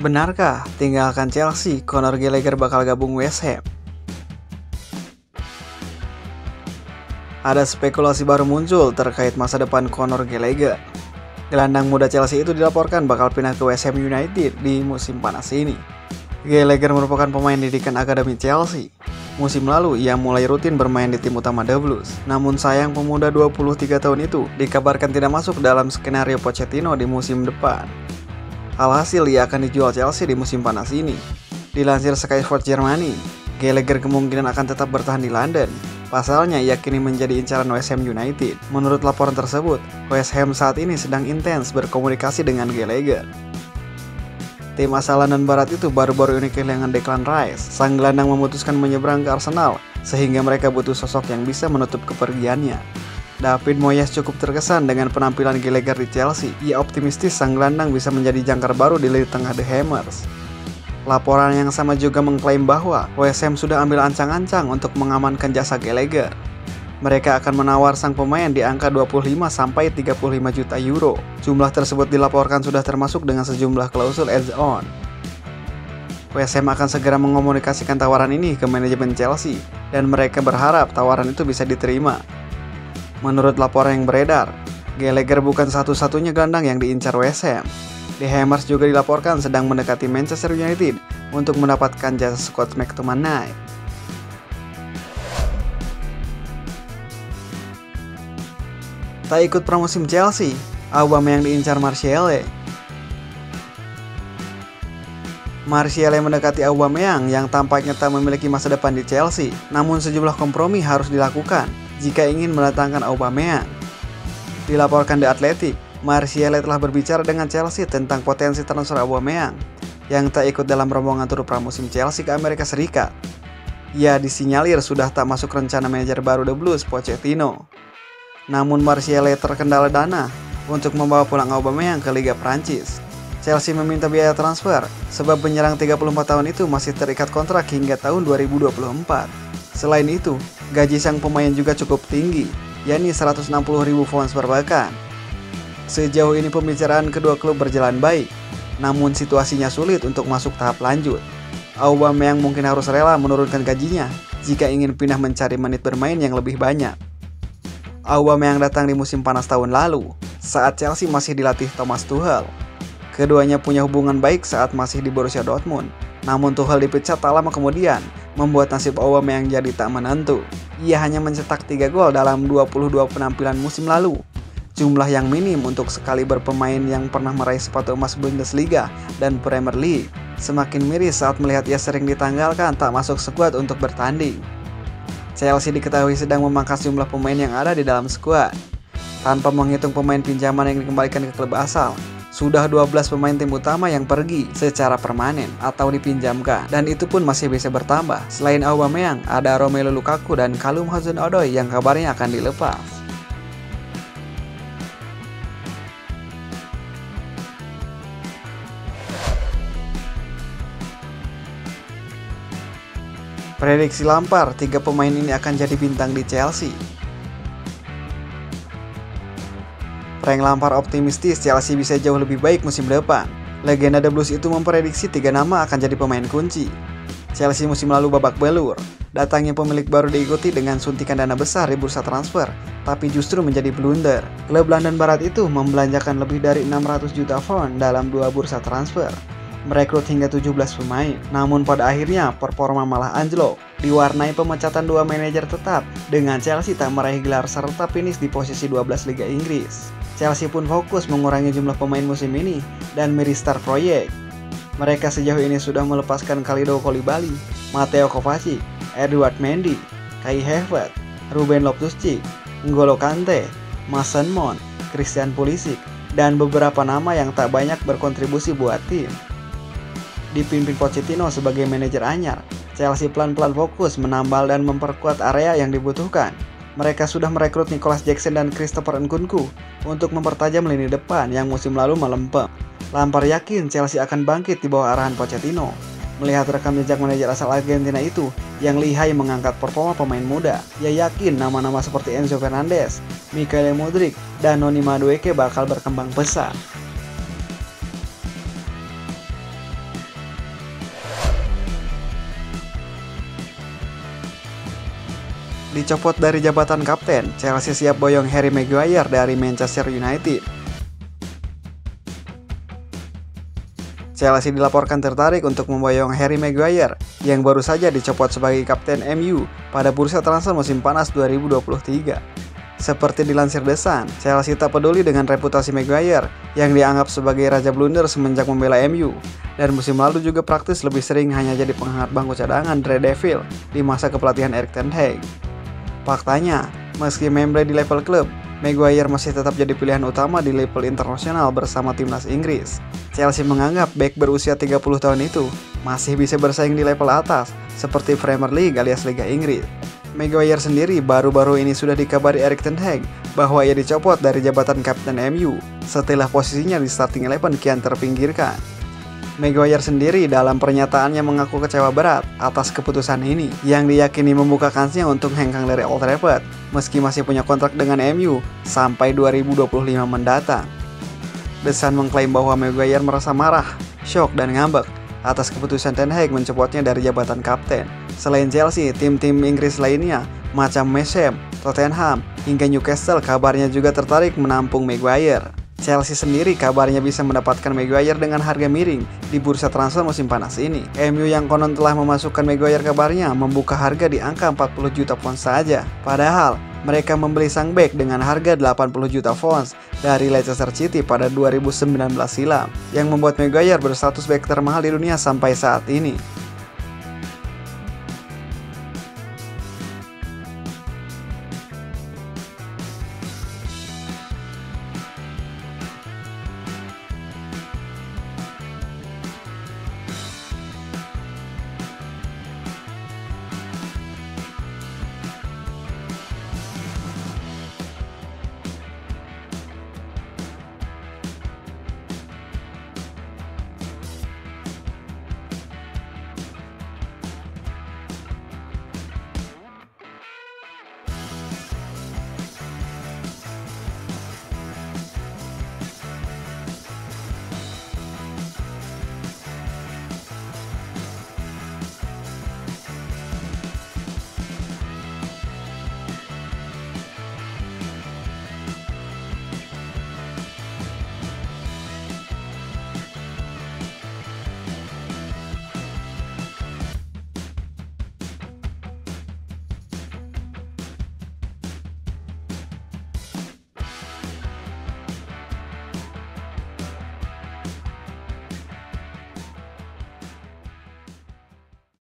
Benarkah tinggalkan Chelsea, Conor Gallagher bakal gabung West Ham? Ada spekulasi baru muncul terkait masa depan Conor Gallagher. Gelandang muda Chelsea itu dilaporkan bakal pindah ke West Ham United di musim panas ini. Gallagher merupakan pemain didikan akademi Chelsea. Musim lalu ia mulai rutin bermain di tim utama The Blues. Namun sayang pemuda 23 tahun itu dikabarkan tidak masuk dalam skenario Pochettino di musim depan. Alhasil ia akan dijual Chelsea di musim panas ini. Dilansir Sky Sports Germany, Gallagher kemungkinan akan tetap bertahan di London. Pasalnya ia kini menjadi incaran West Ham United. Menurut laporan tersebut, West Ham saat ini sedang intens berkomunikasi dengan Gallagher. Tim asal London Barat itu baru-baru ini kehilangan Declan Rice. Sang gelandang memutuskan menyeberang ke Arsenal, sehingga mereka butuh sosok yang bisa menutup kepergiannya. David Moyes cukup terkesan dengan penampilan Gallagher di Chelsea. Ia optimistis sang gelandang bisa menjadi jangkar baru di lini tengah The Hammers. Laporan yang sama juga mengklaim bahwa West Ham sudah ambil ancang-ancang untuk mengamankan jasa Gallagher. Mereka akan menawar sang pemain di angka 25-35 juta euro. Jumlah tersebut dilaporkan sudah termasuk dengan sejumlah klausul add-on. West Ham akan segera mengomunikasikan tawaran ini ke manajemen Chelsea, dan mereka berharap tawaran itu bisa diterima. Menurut laporan yang beredar, Gallagher bukan satu-satunya gelandang yang diincar West Ham. The Hammers juga dilaporkan sedang mendekati Manchester United untuk mendapatkan jasa Scott McTominay. Tak ikut pramusim Chelsea, Aubameyang diincar Martial. Martial mendekati Aubameyang yang tampaknya tak memiliki masa depan di Chelsea. Namun sejumlah kompromi harus dilakukan jika ingin mendatangkan Aubameyang. Dilaporkan The Athletic, Martial telah berbicara dengan Chelsea tentang potensi transfer Aubameyang yang tak ikut dalam rombongan tur pramusim Chelsea ke Amerika Serikat. Ia disinyalir sudah tak masuk rencana manajer baru The Blues, Pochettino. Namun Martial terkendala dana untuk membawa pulang Aubameyang ke Liga Prancis. Chelsea meminta biaya transfer sebab penyerang 34 tahun itu masih terikat kontrak hingga tahun 2024. Selain itu, gaji sang pemain juga cukup tinggi, yakni 160.000 pounds per pekan. Sejauh ini pembicaraan kedua klub berjalan baik, namun situasinya sulit untuk masuk tahap lanjut. Aubameyang mungkin harus rela menurunkan gajinya jika ingin pindah mencari menit bermain yang lebih banyak. Aubameyang datang di musim panas tahun lalu, saat Chelsea masih dilatih Thomas Tuchel. Keduanya punya hubungan baik saat masih di Borussia Dortmund. Namun Tuchel dipecat tak lama kemudian, membuat nasib Aubameyang jadi tak menentu. Ia hanya mencetak 3 gol dalam 22 penampilan musim lalu. Jumlah yang minim untuk sekali berpemain yang pernah meraih sepatu emas Bundesliga dan Premier League. Semakin miris saat melihat ia sering ditanggalkan tak masuk skuad untuk bertanding. Chelsea diketahui sedang memangkas jumlah pemain yang ada di dalam skuad. Tanpa menghitung pemain pinjaman yang dikembalikan ke klub asal, sudah 12 pemain tim utama yang pergi secara permanen atau dipinjamkan, dan itu pun masih bisa bertambah. Selain Aubameyang, ada Romelu Lukaku dan Callum Hudson-Odoi yang kabarnya akan dilepas. Prediksi Lampard, 3 pemain ini akan jadi bintang di Chelsea. Frank Lampard optimistis Chelsea bisa jauh lebih baik musim depan. Legenda The Blues itu memprediksi 3 nama akan jadi pemain kunci. Chelsea musim lalu babak belur. Datangnya pemilik baru diikuti dengan suntikan dana besar di bursa transfer, tapi justru menjadi blunder. Klub London Barat itu membelanjakan lebih dari 600 juta pound dalam 2 bursa transfer, merekrut hingga 17 pemain. Namun pada akhirnya performa malah anjlok, diwarnai pemecatan 2 manajer tetap, dengan Chelsea tak meraih gelar serta finish di posisi 12 Liga Inggris. Chelsea pun fokus mengurangi jumlah pemain musim ini dan merestart proyek. Mereka sejauh ini sudah melepaskan Kalidou Koulibaly, Mateo Kovacic, Edouard Mendy, Kai Havertz, Ruben Loftus-Cheek, N'Golo Kante, Mason Mount, Christian Pulisic, dan beberapa nama yang tak banyak berkontribusi buat tim. Dipimpin Pochettino sebagai manajer anyar, Chelsea pelan-pelan fokus menambal dan memperkuat area yang dibutuhkan. Mereka sudah merekrut Nicolas Jackson dan Christopher Nkunku untuk mempertajam lini depan yang musim lalu melempem. Lampard yakin Chelsea akan bangkit di bawah arahan Pochettino. Melihat rekam jejak manajer asal Argentina itu yang lihai mengangkat performa pemain muda, ia yakin nama-nama seperti Enzo Fernandez, Mikael Mudryk, dan Noni Madueke bakal berkembang pesat. Dicopot dari jabatan kapten, Chelsea siap boyong Harry Maguire dari Manchester United. Chelsea dilaporkan tertarik untuk memboyong Harry Maguire yang baru saja dicopot sebagai kapten MU pada bursa transfer musim panas 2023. Seperti dilansir The Sun, Chelsea tak peduli dengan reputasi Maguire yang dianggap sebagai raja blunder semenjak membela MU, dan musim lalu juga praktis lebih sering hanya jadi penghangat bangku cadangan Red Devil di masa kepelatihan Erik ten Hag. Faktanya, meski membre di level klub, Maguire masih tetap jadi pilihan utama di level internasional bersama timnas Inggris. Chelsea menganggap bek berusia 30 tahun itu masih bisa bersaing di level atas seperti Premier League alias Liga Inggris. Maguire sendiri baru-baru ini sudah dikabari Erik ten Hag bahwa ia dicopot dari jabatan kapten MU setelah posisinya di starting 11 kian terpinggirkan. Maguire sendiri dalam pernyataannya mengaku kecewa berat atas keputusan ini yang diyakini membuka kansnya untuk hengkang dari Old Trafford meski masih punya kontrak dengan MU sampai 2025 mendatang. The Sun mengklaim bahwa Maguire merasa marah, syok, dan ngambek atas keputusan Ten Hag mencopotnya dari jabatan kapten. Selain Chelsea, tim-tim Inggris lainnya macam West Ham, Tottenham, hingga Newcastle kabarnya juga tertarik menampung Maguire. Chelsea sendiri kabarnya bisa mendapatkan Maguire dengan harga miring di bursa transfer musim panas ini. MU yang konon telah memasukkan Maguire kabarnya membuka harga di angka 40 juta pounds saja. Padahal mereka membeli sang bek dengan harga 80 juta pounds dari Leicester City pada 2019 silam, yang membuat Maguire berstatus bek termahal di dunia sampai saat ini.